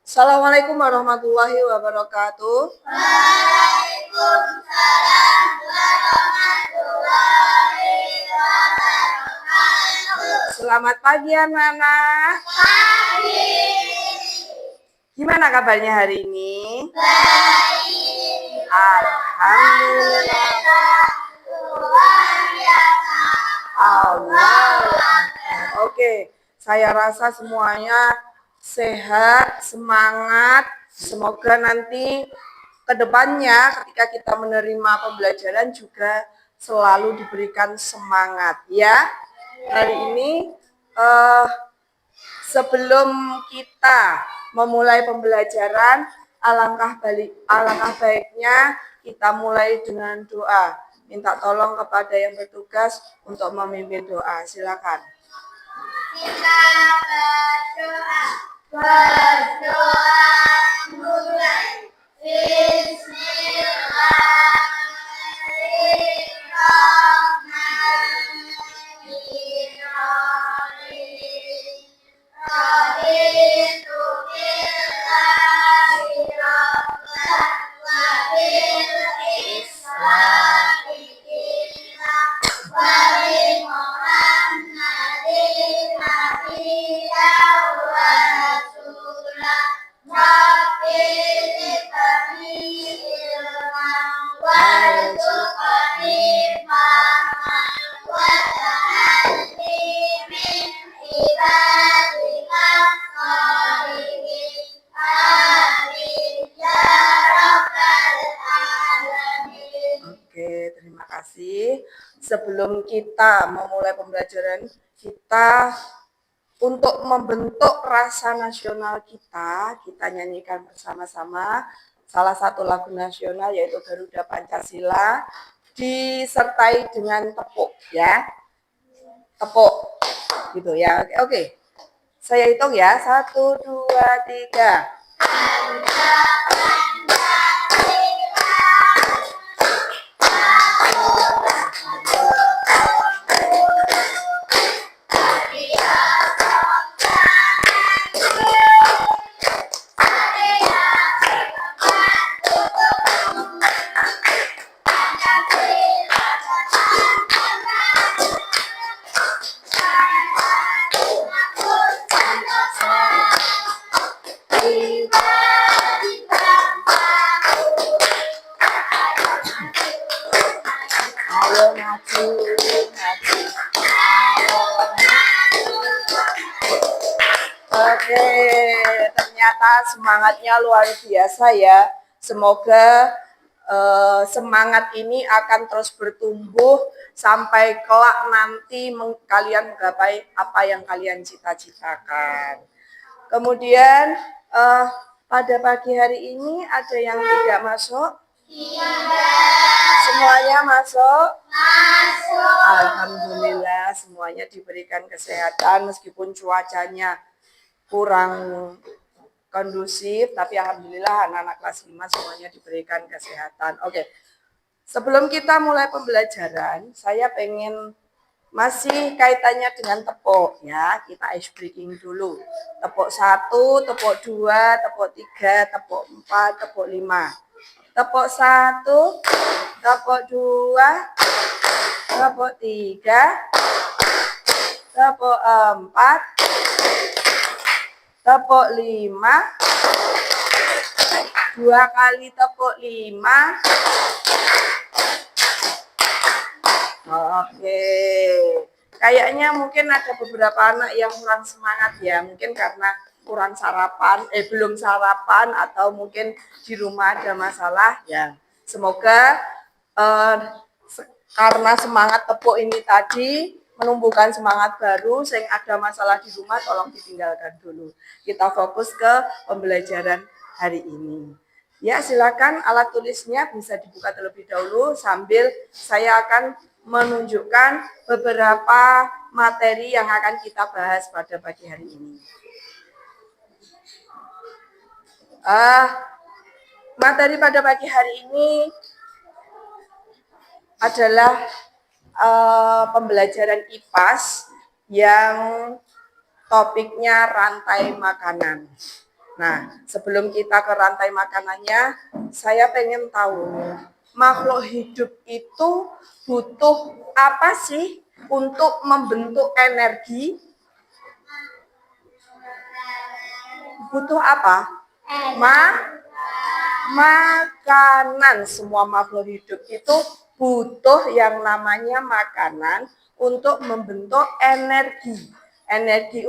Assalamualaikum warahmatullahi wabarakatuh. Waalaikumsalam warahmatullahi wabarakatuh. Selamat pagi anak-anak. Pagi. Gimana kabarnya hari ini? Baik. Alhamdulillah. Luar biasa. Allah. Oke, saya rasa semuanya sehat, semangat. Semoga nanti ke depannya ketika kita menerima pembelajaran juga selalu diberikan semangat ya. Hari ini sebelum kita memulai pembelajaran, alangkah baiknya kita mulai dengan doa. Minta tolong kepada yang bertugas untuk memimpin doa. Silakan. Kita berdoa mulai. Oke, terima kasih. Sebelum kita memulai pembelajaran kita, untuk membentuk rasa nasional kita nyanyikan bersama-sama salah satu lagu nasional yaitu Garuda Pancasila disertai dengan tepuk ya. Tepuk gitu ya. Oke. Saya hitung ya. 1, 2, 3. Oke, ternyata semangatnya luar biasa ya. Semoga semangat ini akan terus bertumbuh sampai kelak nanti kalian menggapai apa yang kalian cita-citakan. Kemudian pada pagi hari ini ada yang tidak masuk? Semuanya masuk? Masuk. Alhamdulillah semuanya diberikan kesehatan meskipun cuacanya kurang kondusif, tapi alhamdulillah anak-anak kelas 5 semuanya diberikan kesehatan. Oke. Sebelum kita mulai pembelajaran, saya pengen masih kaitannya dengan tepuk ya. Kita ice breaking dulu. Tepuk 1, tepuk 2, tepuk 3, tepuk 4, tepuk 5. Tepuk 1, tepuk 2, tepuk 3, tepuk 4, tepuk 5, 2 kali tepuk 5. Oke. Kayaknya mungkin ada beberapa anak yang kurang semangat ya. Mungkin karena kurang sarapan, belum sarapan atau mungkin di rumah ada masalah ya. Semoga karena semangat tepuk ini tadi menumbuhkan semangat baru, sehingga ada masalah di rumah tolong ditinggalkan dulu. Kita fokus ke pembelajaran hari ini. Ya, silakan alat tulisnya bisa dibuka terlebih dahulu sambil saya akan menunjukkan beberapa materi yang akan kita bahas pada pagi hari ini. Materi pada pagi hari ini adalah pembelajaran IPAS yang topiknya rantai makanan. Nah, sebelum kita ke rantai makanannya, saya pengen tahu, makhluk hidup itu butuh apa sih untuk membentuk energi? Butuh apa? Makanan. Semua makhluk hidup itu butuh yang namanya makanan untuk membentuk energi. Energi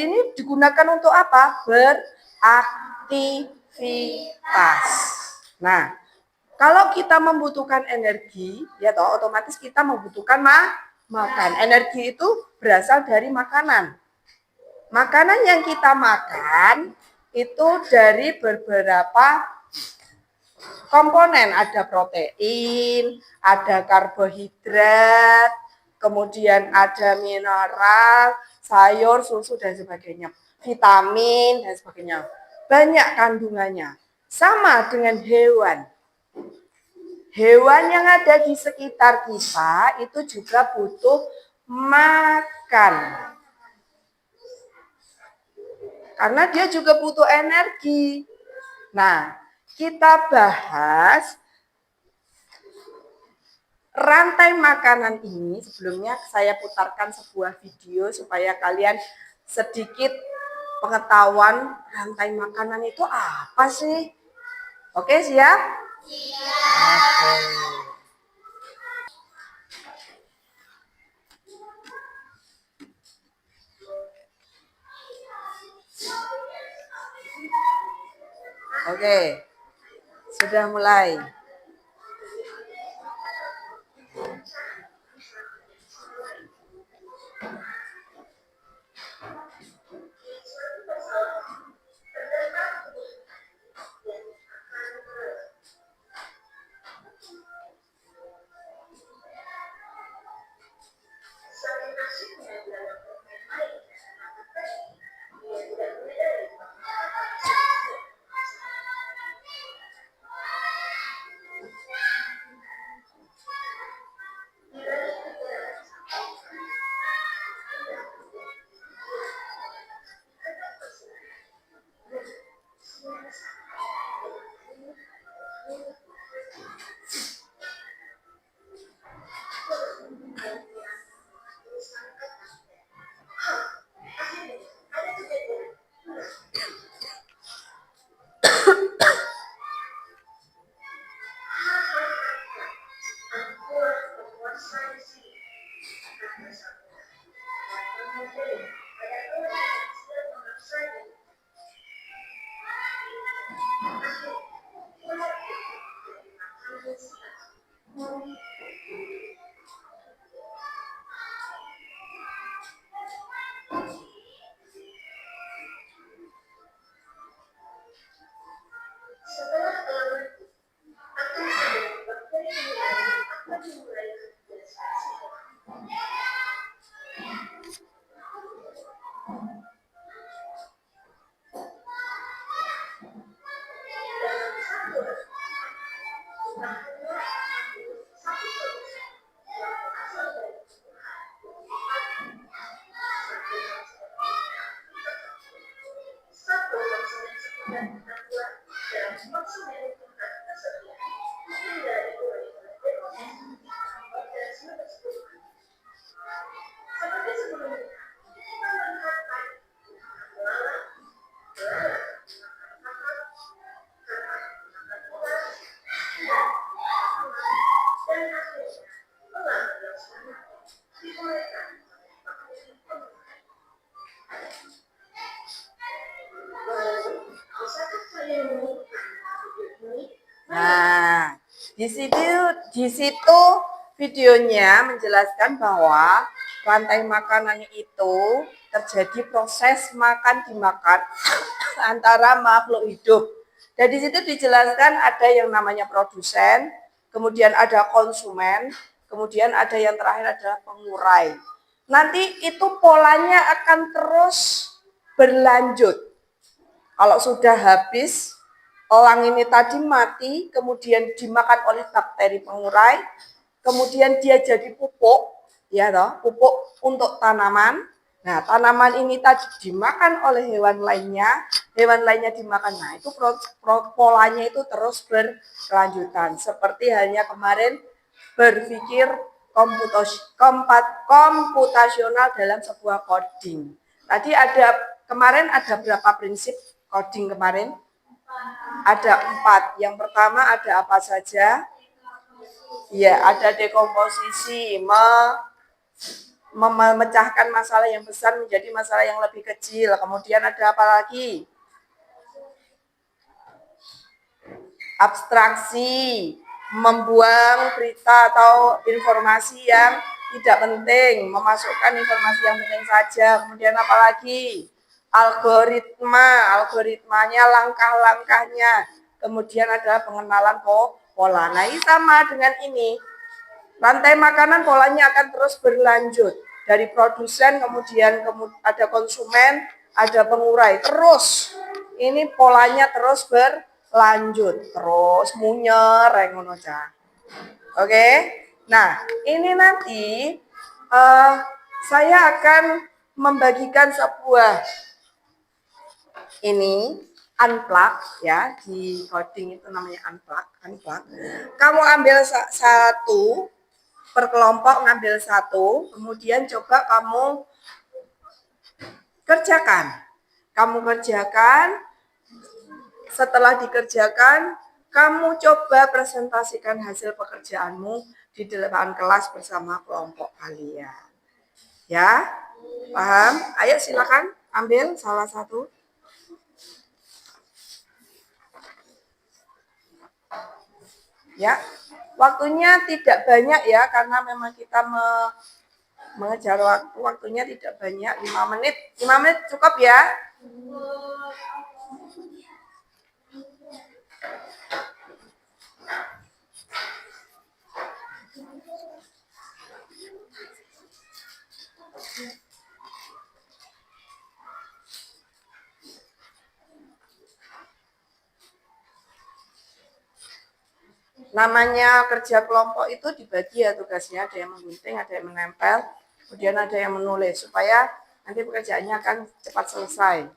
ini digunakan untuk apa? Beraktivitas. Nah, kalau kita membutuhkan energi, ya toh otomatis kita membutuhkan makan. Energi itu berasal dari makanan. Makanan yang kita makan itu dari beberapa komponen, ada protein, ada karbohidrat, kemudian ada mineral, sayur, susu dan sebagainya, vitamin dan sebagainya. Banyak kandungannya. Sama dengan hewan. Hewan yang ada di sekitar kita itu juga butuh makan. Karena dia juga butuh energi. Nah, kita bahas rantai makanan ini. Sebelumnya saya putarkan sebuah video supaya kalian sedikit pengetahuan rantai makanan itu apa sih. Oke, siap? Siap. Oke, sudah mulai. Nah, di situ videonya menjelaskan bahwa rantai makanan itu terjadi proses makan dimakan antara makhluk hidup. Dan di situ dijelaskan ada yang namanya produsen, kemudian ada konsumen, kemudian ada yang terakhir adalah pengurai. Nanti itu polanya akan terus berlanjut. Kalau sudah habis, elang ini tadi mati, kemudian dimakan oleh bakteri pengurai, kemudian dia jadi pupuk, ya toh, pupuk untuk tanaman. Nah, tanaman ini tadi dimakan oleh hewan lainnya, hewan lainnya dimakan. Nah, itu polanya itu terus berkelanjutan. Seperti halnya kemarin berpikir komputasional dalam sebuah coding. Tadi kemarin ada berapa prinsip coding kemarin? Ada 4. Yang pertama ada apa saja? Ya, ada dekomposisi, memecahkan masalah yang besar menjadi masalah yang lebih kecil. Kemudian ada apa lagi? Abstraksi, membuang berita atau informasi yang tidak penting, memasukkan informasi yang penting saja. Kemudian apa lagi? Algoritmanya, langkah-langkahnya. Kemudian ada pengenalan pola. Nah, ini sama dengan ini. Rantai makanan polanya akan terus berlanjut. Dari produsen, kemudian ada konsumen, ada pengurai. Terus, ini polanya terus berlanjut. Terus munyer, ngono cah. Oke? Nah, ini nanti saya akan membagikan sebuah ini unplug ya, di coding itu namanya unplug. Kamu ambil satu per kelompok, ngambil satu, kemudian coba kamu kerjakan. Setelah dikerjakan, kamu coba presentasikan hasil pekerjaanmu di depan kelas bersama kelompok kalian. Ya, paham? Ayo silakan ambil salah satu. Ya, waktunya tidak banyak ya, karena memang kita mengejar waktunya tidak banyak, 5 menit. 5 menit cukup ya? Namanya kerja kelompok itu dibagi ya tugasnya, ada yang menggunting, ada yang menempel, kemudian ada yang menulis, supaya nanti pekerjaannya akan cepat selesai.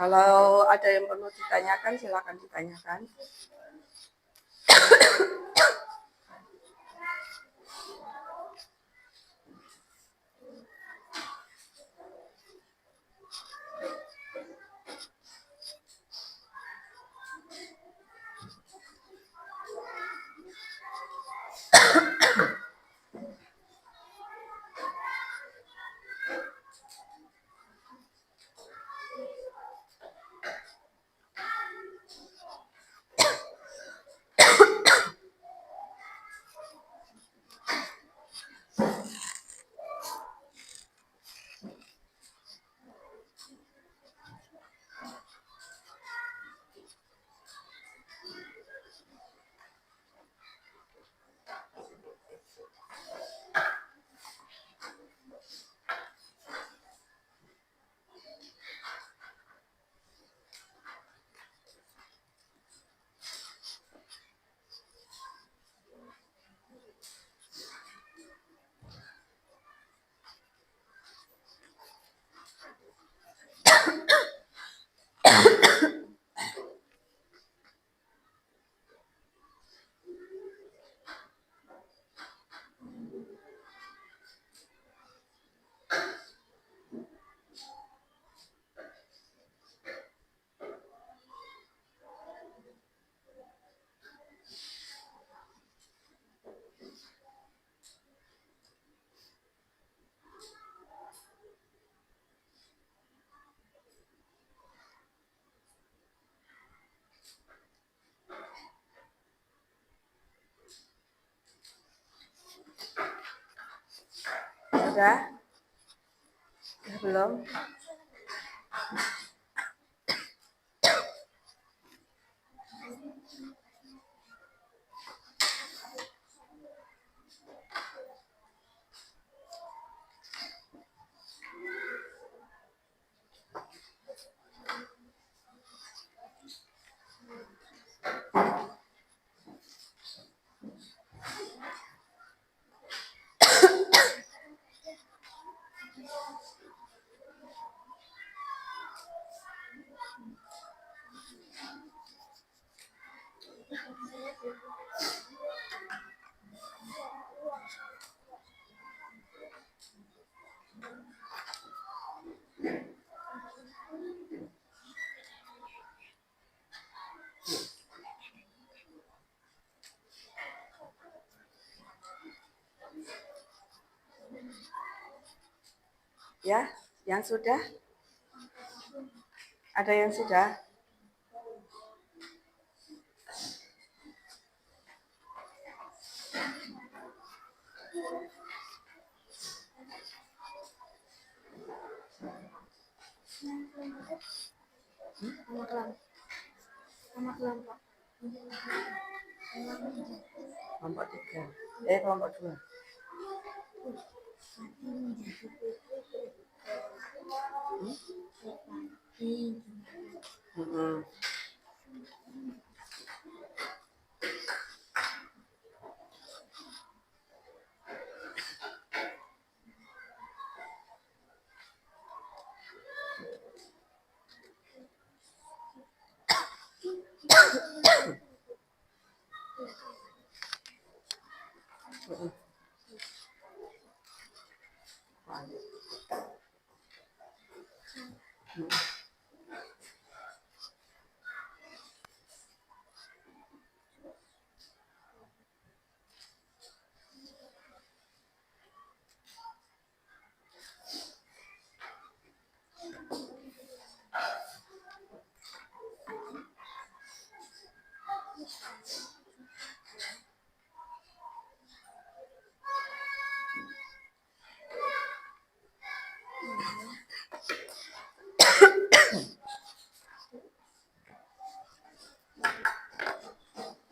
Kalau ada yang perlu ditanyakan, silakan ditanyakan. Sudah? Belum? Ya, yang sudah? Ada yang sudah? Kelompok 3. Kelompok 2. Hmm.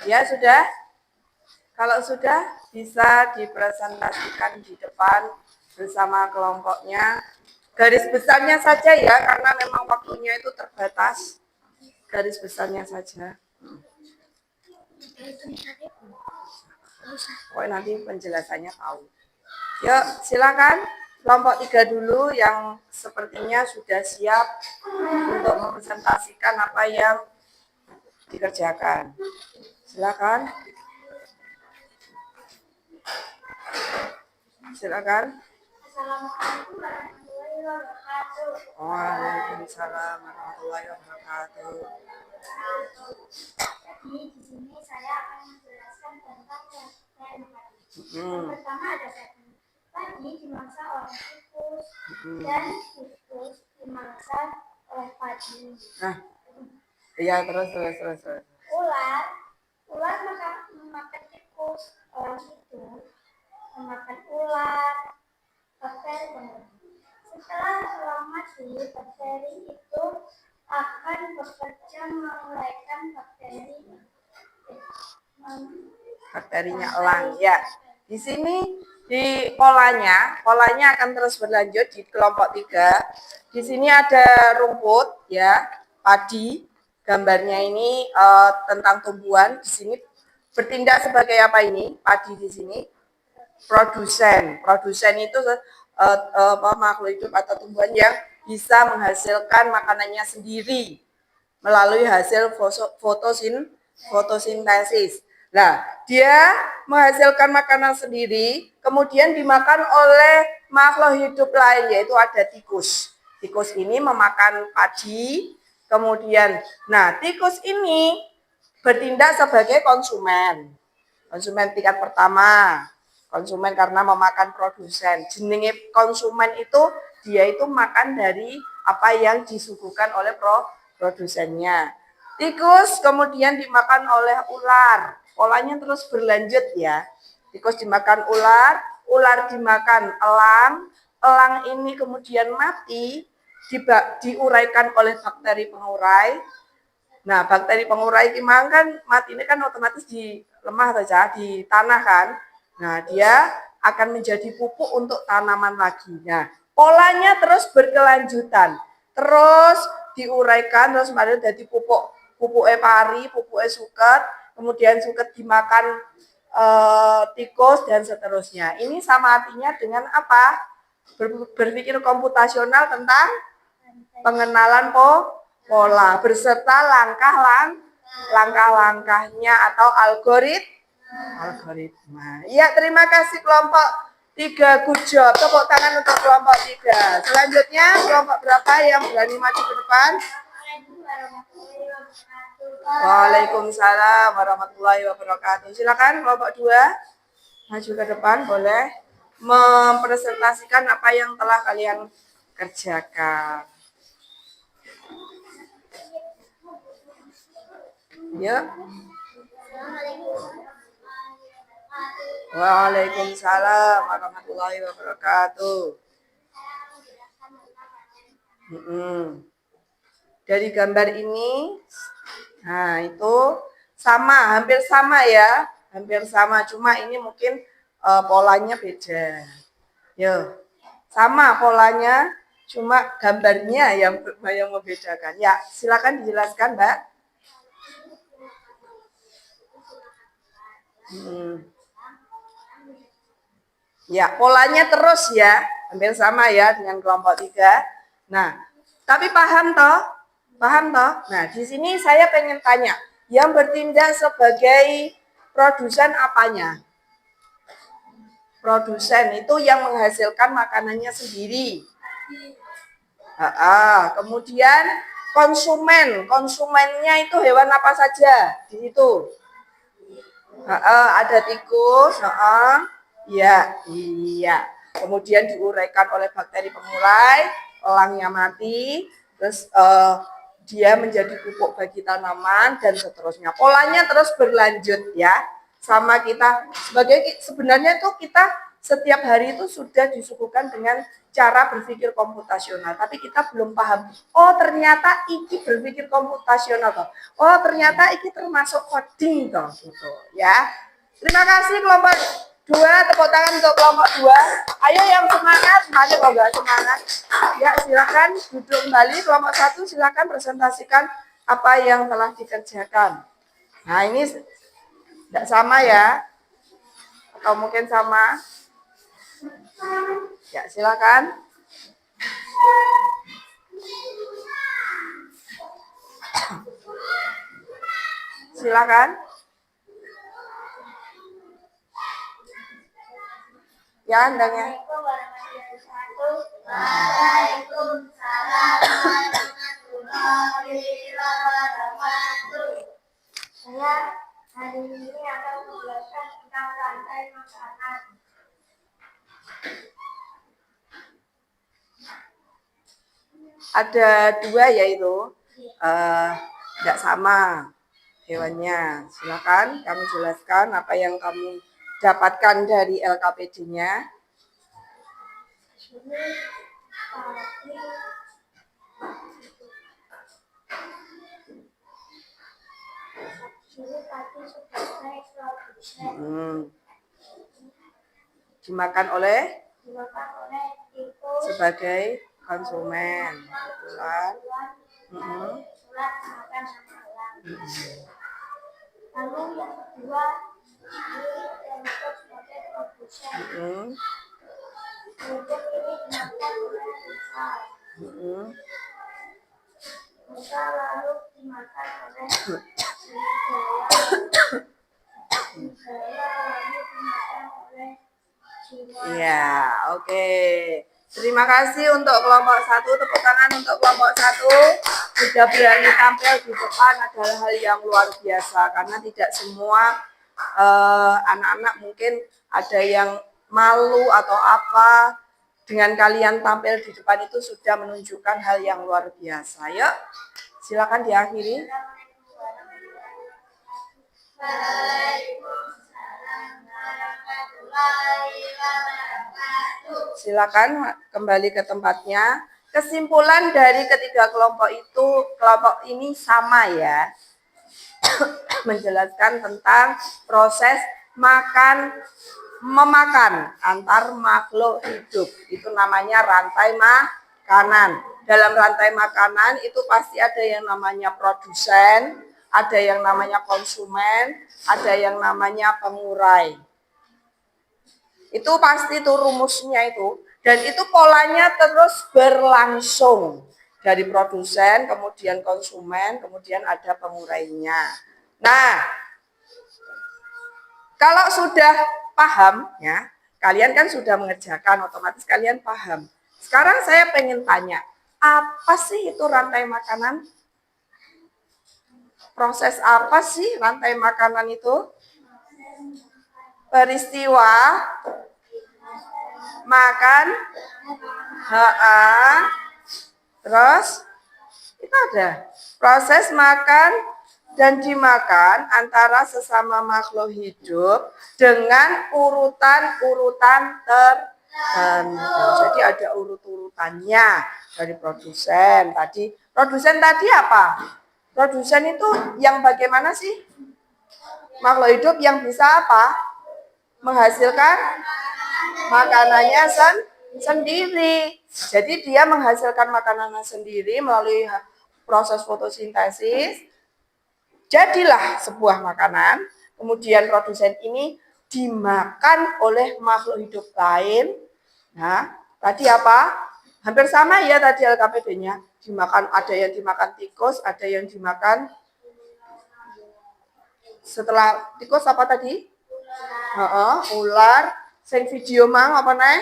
Ya sudah? Kalau sudah, bisa dipresentasikan di depan bersama kelompoknya. Garis besarnya saja ya, karena memang waktunya itu terbatas. Garis besarnya saja. Pokoknya nanti penjelasannya tahu. Yuk, silakan. Kelompok 3 dulu yang sepertinya sudah siap untuk mempresentasikan apa yang dikerjakan. Silakan. Silakan. Assalamualaikum warahmatullahi wabarakatuh. Waalaikumsalam warahmatullahi wabarakatuh. Jadi di sini saya akan menjelaskan tentang yang pertama ada padi. Padi dimangsa oleh tikus dan tikus dimangsa oleh padi. Nah, iya terus. Ular memakan tikus, orang itu memakan ular, bakteri. Setelah lama bakteri itu akan bekerja menguraikan bakterinya elang ya. Di sini di polanya akan terus berlanjut di kelompok 3. Di sini ada rumput ya, padi. Gambarnya ini tentang tumbuhan. Di sini bertindak sebagai apa ini? Padi di sini produsen. Produsen itu makhluk hidup atau tumbuhan yang bisa menghasilkan makanannya sendiri melalui hasil fotosintesis. Nah, dia menghasilkan makanan sendiri, kemudian dimakan oleh makhluk hidup lain, yaitu ada tikus. Tikus ini memakan padi, kemudian, nah tikus ini bertindak sebagai konsumen. Konsumen tingkat pertama, konsumen karena memakan produsen. Jenenge konsumen itu dia itu makan dari apa yang disuguhkan oleh produsennya. Tikus kemudian dimakan oleh ular. Polanya terus berlanjut ya. Tikus dimakan ular, ular dimakan elang, elang ini kemudian mati, diuraikan oleh bakteri pengurai. Nah, bakteri pengurai kimang kan mati ini kan otomatis di lemah saja di tanah kan. Nah, dia akan menjadi pupuk untuk tanaman lagi. Nah, polanya terus berkelanjutan. Terus diuraikan terus kemudian jadi pupuk pari, pupuk suket, kemudian suket dimakan tikus dan seterusnya. Ini sama artinya dengan apa? Berpikir komputasional tentang pengenalan pola beserta langkah-langkahnya atau algoritma. Ya, terima kasih kelompok 3, good job. Tepuk tangan untuk kelompok 3. Selanjutnya kelompok berapa yang berani maju ke depan? Waalaikumsalam warahmatullahi wabarakatuh. Silakan kelompok 2 maju ke depan, boleh mempresentasikan apa yang telah kalian kerjakan. Yuk. Waalaikumsalam warahmatullahi wabarakatuh. Dari gambar ini, nah itu sama, hampir sama ya, hampir sama. Cuma ini mungkin polanya beda. Yo, sama polanya, cuma gambarnya yang membedakan. Ya, silakan dijelaskan, Mbak. Ya, polanya terus ya, hampir sama ya dengan kelompok 3. Nah, tapi paham toh? Paham toh? Nah, di sini saya pengen tanya, yang bertindak sebagai produsen apanya? Produsen itu yang menghasilkan makanannya sendiri. Kemudian konsumennya itu hewan apa saja di situ? Ada tikus, iya. Kemudian diuraikan oleh bakteri pemulai, elangnya mati, terus dia menjadi pupuk bagi tanaman dan seterusnya. Polanya terus berlanjut ya, sama kita sebenarnya tuh kita setiap hari itu sudah disuguhkan dengan cara berpikir komputasional, tapi kita belum paham. Oh ternyata iki berpikir komputasional toh. Oh ternyata iki termasuk coding toh, gitu ya. Terima kasih kelompok 2, tepuk tangan untuk kelompok 2. Ayo yang semangat, mana kalau nggak semangat? Ya silakan duduk kembali. Kelompok 1 silakan presentasikan apa yang telah dikerjakan. Nah ini tidak sama ya, atau mungkin sama? Ya silakan. Silakan. Ya, andanya. Waalaikumsalam warahmatullahi wabarakatuh. Saya hari ini akan menjelaskan tentang rantai makanan. Ada 2 yaitu tidak sama hewannya. Silakan kami jelaskan apa yang kamu dapatkan dari LKPD-nya. Dimakan oleh sebagai konsumen. Lalu yang kedua ini sebagai produsen. Kemudian ini dimakan oleh Musa lalu dimakan oleh Iya, oke. Terima kasih untuk kelompok 1, tepuk tangan untuk kelompok 1. Sudah berani tampil di depan adalah hal yang luar biasa, karena tidak semua anak-anak mungkin ada yang malu atau apa. Dengan kalian tampil di depan itu sudah menunjukkan hal yang luar biasa. Yuk, silakan diakhiri. Silakan kembali ke tempatnya. Kesimpulan dari ketiga kelompok itu, kelompok ini sama ya. Menjelaskan tentang proses memakan antar makhluk hidup. Itu namanya rantai makanan. Dalam rantai makanan itu pasti ada yang namanya produsen, ada yang namanya konsumen, ada yang namanya pengurai. Itu pasti itu rumusnya itu. Dan itu polanya terus berlangsung. Dari produsen, kemudian konsumen, kemudian ada pengurainya. Nah, kalau sudah paham, ya, kalian kan sudah mengerjakan, otomatis kalian paham. Sekarang saya pengen tanya, apa sih itu rantai makanan? Proses apa sih rantai makanan itu? Peristiwa makan Terus itu ada proses makan dan dimakan antara sesama makhluk hidup dengan urutan-urutan tertentu. Jadi ada urut-urutannya dari produsen. Produsen tadi apa? Produsen itu yang bagaimana sih? Makhluk hidup yang bisa apa? Menghasilkan makanannya sendiri. Jadi dia menghasilkan makanannya sendiri melalui proses fotosintesis. Jadilah sebuah makanan. Kemudian produsen ini dimakan oleh makhluk hidup lain. Nah, tadi apa? Hampir sama ya tadi LKPD-nya. Ada yang dimakan tikus, ada yang dimakan setelah tikus apa tadi? Ular. Sing video mang apa nih?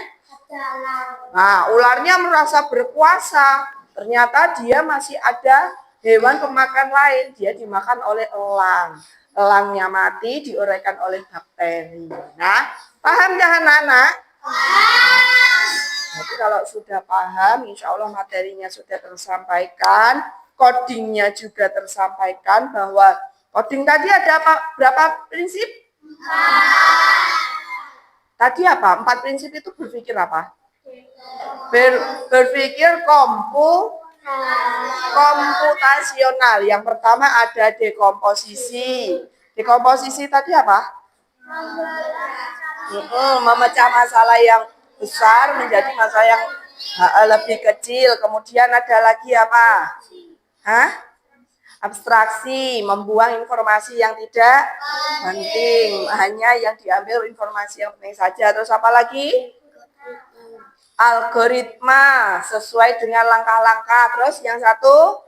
Nah, ularnya merasa berkuasa. Ternyata dia masih ada hewan pemakan lain. Dia dimakan oleh elang. Elangnya mati diuraikan oleh bakteri. Nah, paham dah anak-anak? Jadi kalau sudah paham, insya Allah materinya sudah tersampaikan. Codingnya juga tersampaikan bahwa coding tadi ada berapa prinsip? Tadi apa? 4 prinsip itu berpikir apa? Berpikir komputasional. Yang pertama ada dekomposisi. Dekomposisi tadi apa? Memecah masalah yang besar menjadi masalah yang lebih kecil. Kemudian ada lagi apa? Abstraksi, membuang informasi yang tidak penting, hanya yang diambil informasi yang penting saja. Terus apa lagi? Algoritma, sesuai dengan langkah-langkah. Terus yang satu,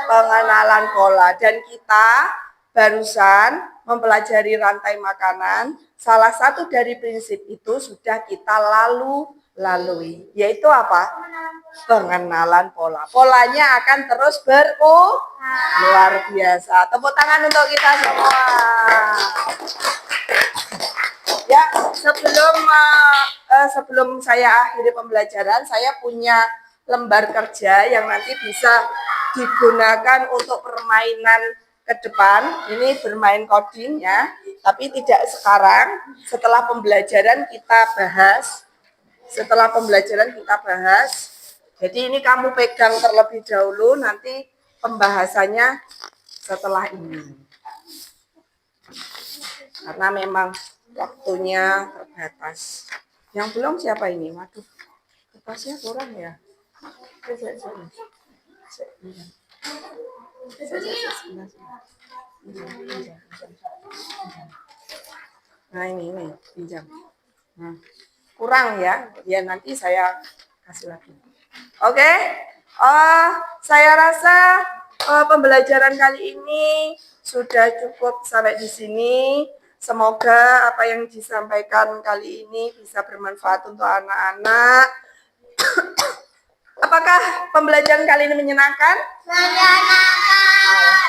pengenalan pola. Dan kita barusan mempelajari rantai makanan. Salah satu dari prinsip itu sudah kita lalui, yaitu apa? Pengenalan pola. Polanya akan terus luar biasa. Tepuk tangan untuk kita semua. Ya, sebelum saya akhiri pembelajaran, saya punya lembar kerja yang nanti bisa digunakan untuk permainan ke depan. Ini bermain coding ya, tapi tidak sekarang. Setelah pembelajaran kita bahas. Jadi ini kamu pegang terlebih dahulu, nanti pembahasannya setelah ini. Karena memang waktunya terbatas. Yang belum siapa ini? Waduh, kertasnya kurang ya. Nah ini pinjam. Nah, kurang ya. Ya nanti saya kasih lagi. Oke, saya rasa pembelajaran kali ini sudah cukup sampai di sini. Semoga apa yang disampaikan kali ini bisa bermanfaat untuk anak-anak. Apakah pembelajaran kali ini menyenangkan? Menyenangkan.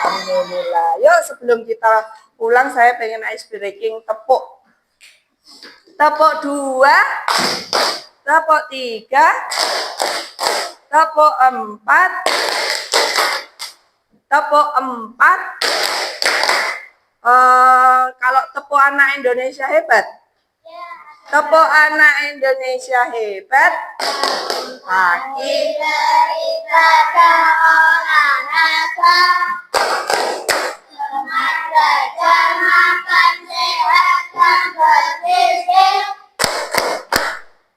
Alhamdulillah. Yuk sebelum kita pulang saya pengen ice breaking tepuk. Tepuk 2, tepuk 3, tepuk 4, tepuk 4. Kalau tepuk anak Indonesia hebat. Tepuk anak Indonesia hebat. Kaki daripada olahraga. Semangat belajar makan sehat dan bergizi.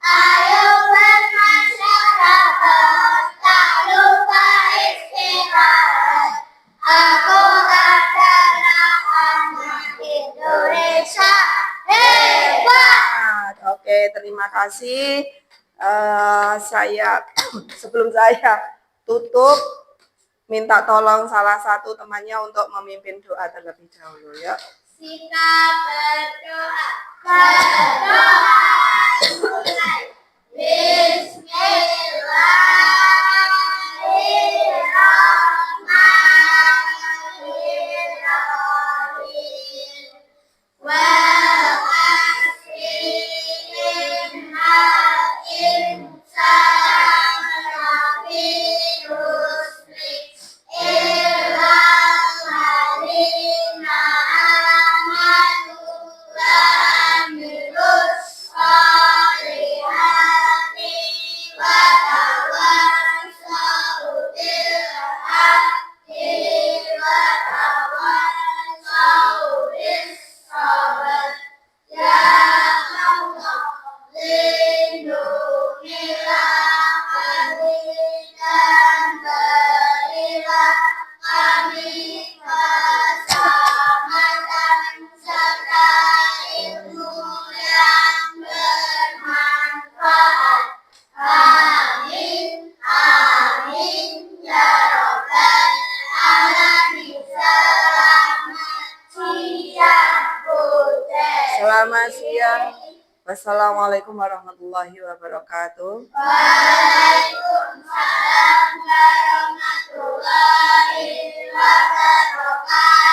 Ayo bermasyarakat, tak lupa istirahat. Aku adalah anak Indonesia hebat. Oke, terima kasih. Sebelum saya tutup, minta tolong salah satu temannya untuk memimpin doa terlebih dahulu ya. Kita berdoa. Mulai. Bismillahirrahmanirrahim. Selamat siang. Wassalamualaikum warahmatullahi wabarakatuh. Waalaikumsalam warahmatullahi wabarakatuh.